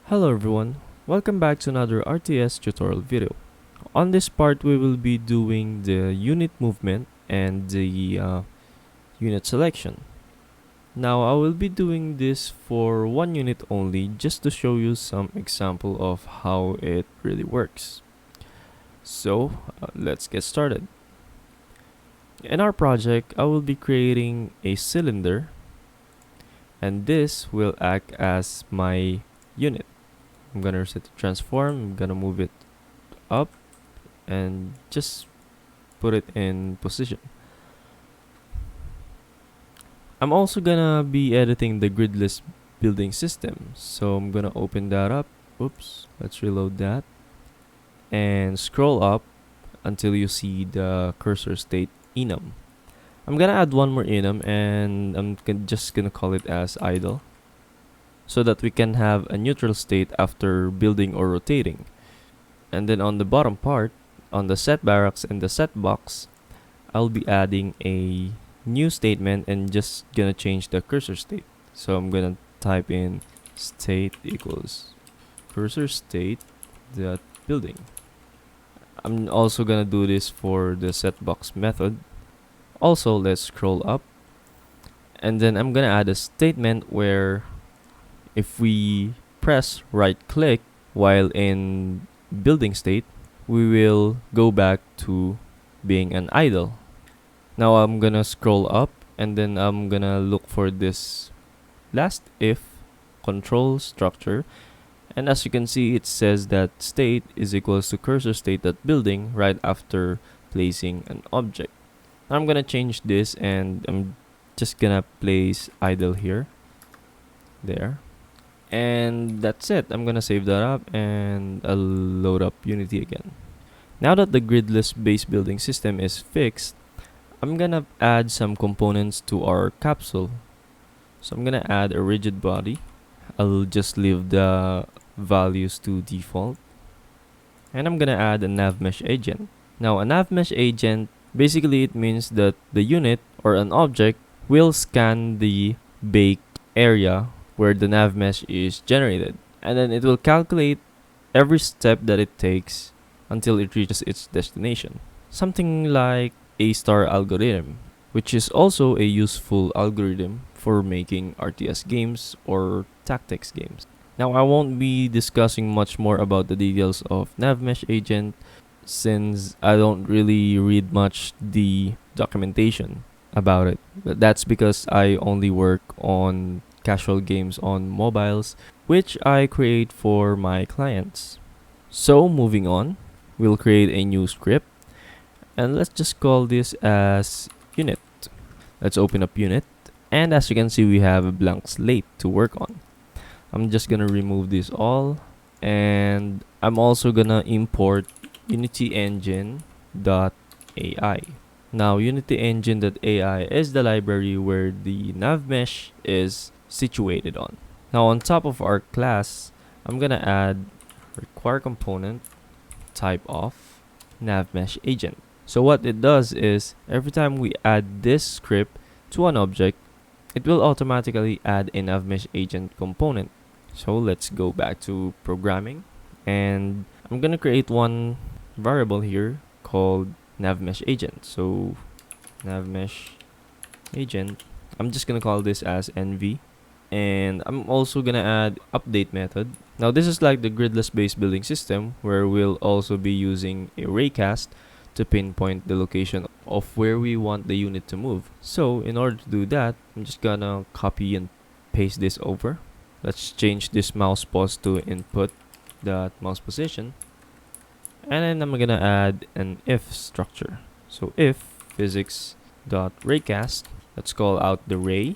Hello everyone, welcome back to another RTS tutorial video. On this part we will be doing the unit movement and the unit selection. Now I will be doing this for one unit only just to show you some example of how it really works. So let's get started. In our project I will be creating a cylinder and this will act as my unit. I'm gonna reset the transform, I'm gonna move it up and just put it in position. I'm also gonna be editing the gridless building system, so I'm gonna open that up. Oops, let's reload that and scroll up until you see the cursor state enum. I'm gonna add one more enum and I'm just gonna call it as idle, so that we can have a neutral state after building or rotating. And then on the bottom part, on the set barracks and the set box, I'll be adding a new statement and just gonna change the cursor state. So I'm gonna type in state equals cursor state dot building. I'm also gonna do this for the set box method. Also, let's scroll up and then I'm gonna add a statement where if we press right click while in building state, we will go back to being an idle. Now I'm gonna scroll up and then I'm gonna look for this last if control structure, and as you can see it says that state is equals to cursor state dot building right after placing an object. Now I'm gonna change this and I'm just gonna place idle here, there. And that's it. I'm gonna save that up and I'll load up Unity again. Now that the gridless base building system is fixed, I'm gonna add some components to our capsule. So I'm gonna add a rigid body. I'll just leave the values to default. And I'm gonna add a Nav Mesh Agent. Now a Nav Mesh Agent, basically it means that the unit or an object will scan the baked area where the nav mesh is generated, and then it will calculate every step that it takes until it reaches its destination. Something like a star algorithm, which is also a useful algorithm for making RTS games or tactics games. Now I won't be discussing much more about the details of Nav Mesh Agent since I don't really read much the documentation about it, but that's because I only work on casual games on mobiles, which I create for my clients. So moving on, we'll create a new script and let's just call this as unit. Let's open up unit, and as you can see we have a blank slate to work on. I'm just gonna remove this all, and I'm also gonna import unityengine.ai. Now unityengine.ai is the library where the Navmesh is situated on. Now on top of our class, I'm gonna add require component type of Navmesh Agent. So what it does is every time we add this script to an object, it will automatically add a Navmesh Agent component. So let's go back to programming, and I'm gonna create one variable here called Navmesh Agent. So Navmesh Agent, I'm just gonna call this as NV, and I'm also gonna add update method. Now this is like the gridless base building system where we'll also be using a raycast to pinpoint the location of where we want the unit to move. So in order to do that, I'm just gonna copy and paste this over. Let's change this mouse pause to input that mouse position, and then I'm gonna add an if structure. So if physics.raycast, let's call out the ray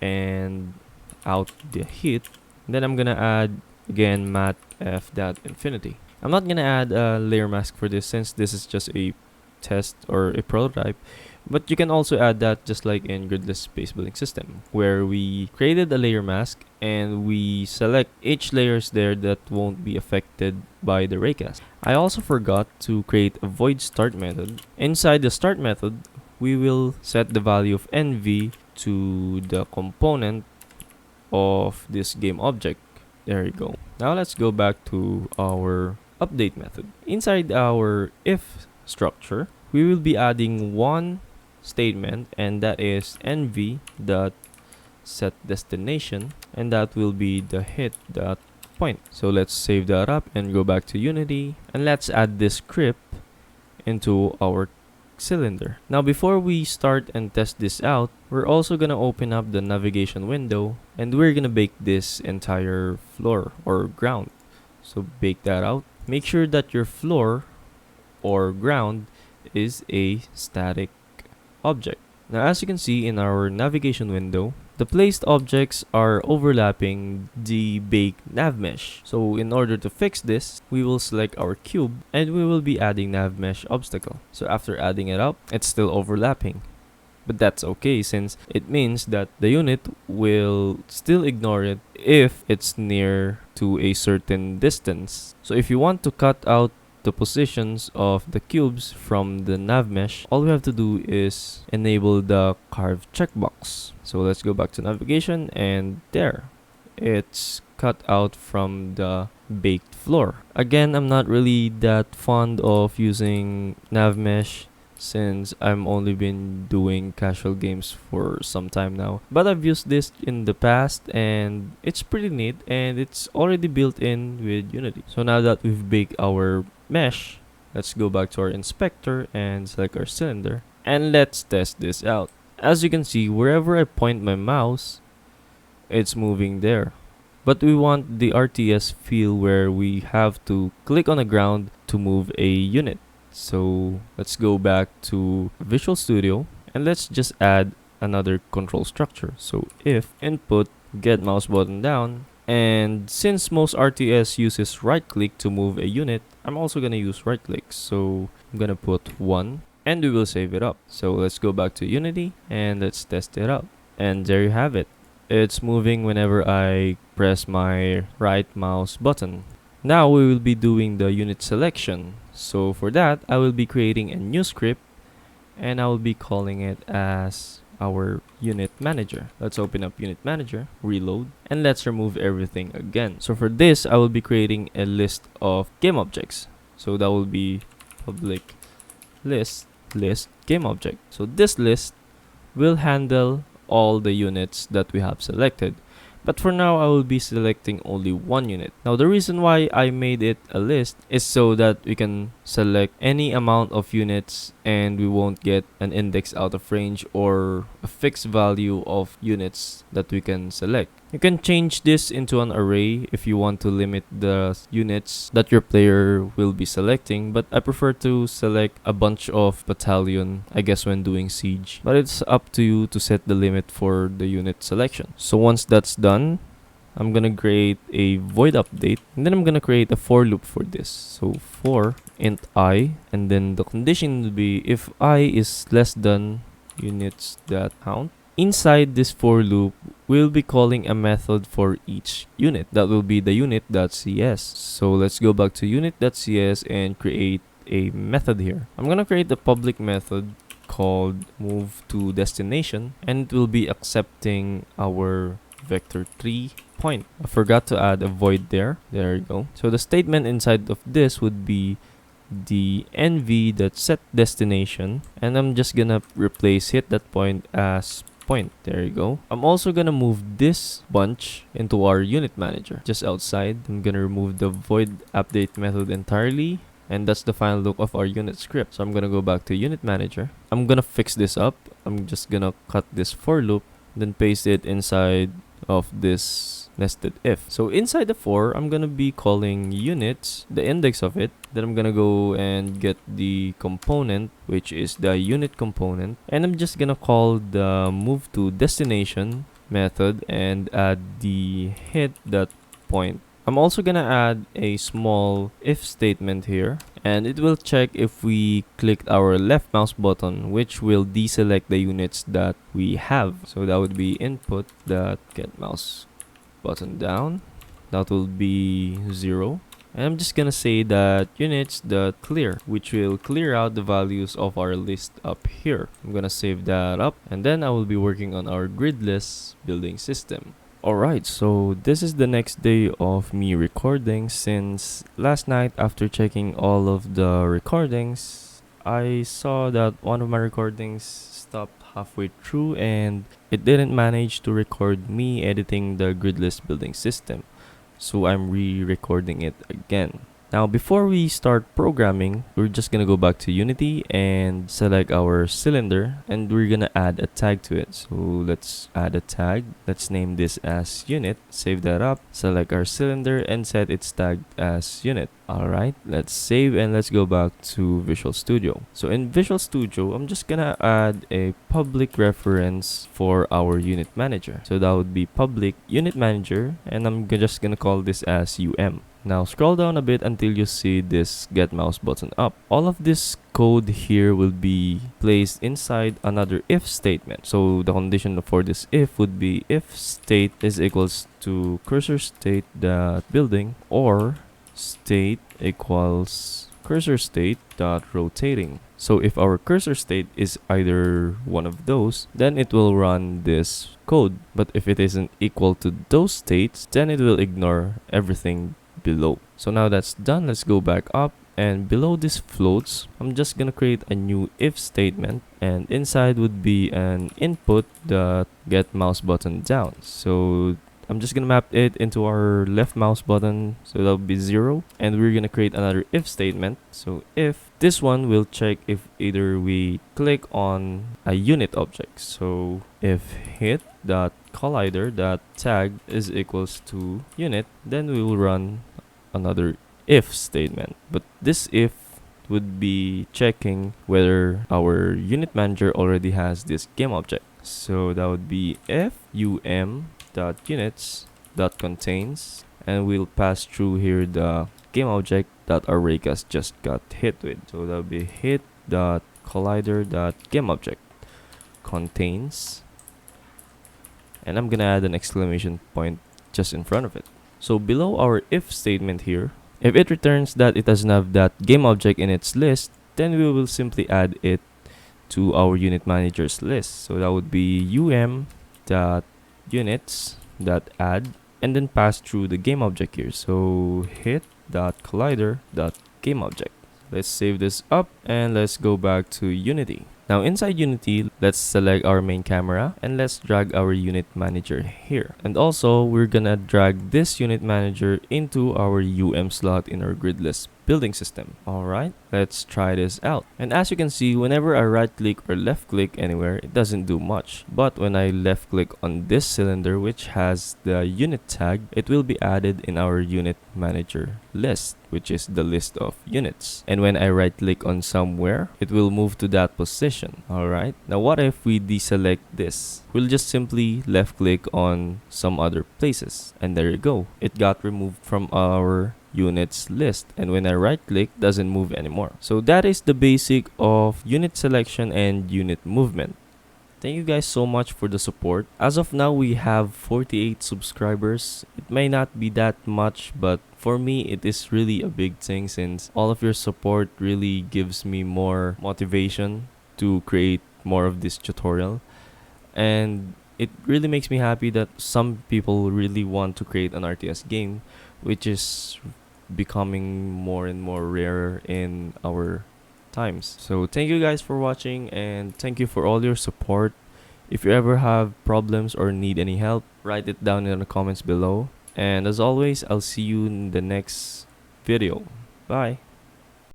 and out the heat. Then I'm gonna add again mathf.infinity. I'm not gonna add a layer mask for this since this is just a test or a prototype, but you can also add that just like in gridless base building system where we created a layer mask and we select each layers there that won't be affected by the raycast. I also forgot to create a void start method. Inside the start method, we will set the value of NV to the component of this game object. There you go. Now let's go back to our update method. Inside our if structure, we will be adding one statement, and that is nv dot set destination, and that will be the hit dot point. So let's save that up and go back to Unity, and let's add this script into our cylinder. Now before we start and test this out, we're also gonna open up the navigation window, and we're gonna bake this entire floor or ground. So bake that out. Make sure that your floor or ground is a static object. Now as you can see in our navigation window, the placed objects are overlapping the baked nav mesh. So in order to fix this, we will select our cube and we will be adding Nav Mesh Obstacle. So after adding it up, it's still overlapping. But that's okay, since it means that the unit will still ignore it if it's near to a certain distance. So if you want to cut out the positions of the cubes from the nav mesh, all we have to do is enable the carve checkbox. So let's go back to navigation, and there, it's cut out from the baked floor. Again, I'm not really that fond of using nav mesh since I'm only been doing casual games for some time now, but I've used this in the past and it's pretty neat, and it's already built in with Unity. So now that we've baked our mesh, let's go back to our inspector and select our cylinder, and let's test this out. As you can see, wherever I point my mouse, it's moving there. But we want the RTS feel where we have to click on the ground to move a unit. So let's go back to Visual Studio, and let's just add another control structure. So if input get mouse button down, and since most RTS uses right click to move a unit, I'm also gonna use right click. So I'm gonna put 1, and we will save it up. So let's go back to Unity and let's test it out. And there you have it. It's moving whenever I press my right mouse button. Now we will be doing the unit selection. So for that, I will be creating a new script, and I will be calling it as our unit manager. Let's open up unit manager, reload, and let's remove everything again. So for this, I will be creating a list of game objects. So that will be public list game object. So this list will handle all the units that we have selected. But for now, I will be selecting only one unit. Now, the reason why I made it a list is so that we can select any amount of units and we won't get an index out of range or a fixed value of units that we can select. You can change this into an array if you want to limit the units that your player will be selecting, but I prefer to select a bunch of battalion, I guess, when doing siege. But it's up to you to set the limit for the unit selection. So once that's done, I'm gonna create a void update, and then I'm gonna create a for loop for this. So for int I, and then the condition will be if I is less than units that count. Inside this for loop, we'll be calling a method for each unit. That will be the unit.cs. So let's go back to unit.cs and create a method here. I'm gonna create a public method called move to destination, and it will be accepting our vector3 point. I forgot to add a void there. There you go. So the statement inside of this would be the nv.setDestination, and I'm just gonna replace hit that point as point. There you go. I'm also gonna move this bunch into our unit manager just outside. I'm gonna remove the void update method entirely, and that's the final look of our unit script. So I'm gonna go back to unit manager. I'm gonna fix this up. I'm just gonna cut this for loop, then paste it inside of this nested if. So inside the for, I'm gonna be calling units, the index of it. Then I'm gonna go and get the component, which is the unit component, and I'm just gonna call the move to destination method and add the hit that point. I'm also gonna add a small if statement here, and it will check if we clicked our left mouse button, which will deselect the units that we have. So that would be input that get mouse button down. That will be 0. And I'm just gonna say that units dot clear, which will clear out the values of our list up here. I'm gonna save that up, and then I will be working on our gridless building system. Alright, so this is the next day of me recording, since last night after checking all of the recordings, I saw that one of my recordings stopped halfway through and it didn't manage to record me editing the gridless building system. So I'm re-recording it again. Now before we start programming, we're just gonna go back to Unity and select our cylinder, and we're gonna add a tag to it. So let's add a tag. Let's name this as unit. Save that up, select our cylinder and set its tag as unit. Alright, let's save and let's go back to Visual Studio. So in Visual Studio, I'm just gonna add a public reference for our unit manager. So that would be public unit manager, and I'm just gonna call this as UM. Now scroll down a bit until you see this get mouse button up. All of this code here will be placed inside another if statement. So the condition for this if would be if state is equals to cursor state dot building or state equals cursor state dot rotating. So if our cursor state is either one of those, then it will run this code. But if it isn't equal to those states, then it will ignore everything below. So now that's done, let's go back up, and below this floats, I'm just gonna create a new if statement, and inside would be an input that get mouse button down. So I'm just gonna map it into our left mouse button, so that would be 0, and we're gonna create another if statement. So if this one will check if either we click on a unit object. So if hit dot collider dot tag is equals to unit, then we will run another if statement. But this if would be checking whether our unit manager already has this game object. So that would be if units dot contains, and we'll pass through here the game object that our raycast just got hit with. So that would be hit dot collider dot game object contains, and I'm gonna add an exclamation point just in front of it. So below our if statement here, if it returns that it doesn't have that game object in its list, then we will simply add it to our unit manager's list. So that would be units.add, and then pass through the game object here. So hit.collider.game object. Let's save this up and let's go back to Unity. Now inside Unity, let's select our main camera and let's drag our unit manager here. And also, we're gonna drag this unit manager into our UM slot in our gridless building system. Alright, let's try this out. And as you can see, whenever I right click or left click anywhere, it doesn't do much. But when I left click on this cylinder which has the unit tag, it will be added in our unit manager list, which is the list of units. And when I right click on somewhere, it will move to that position. Alright, now what if we deselect this? We'll just simply left click on some other places, and there you go, it got removed from our units list, and when I right click, doesn't move anymore. So that is the basic of unit selection and unit movement. Thank you guys so much for the support. As of now, we have 48 subscribers. It may not be that much, but for me, it is really a big thing, since all of your support really gives me more motivation to create more of this tutorial. And it really makes me happy that some people really want to create an RTS game, which is becoming more and more rare in our times. So thank you guys for watching, and thank you for all your support. If you ever have problems or need any help, write it down in the comments below. And as always, I'll see you in the next video. Bye.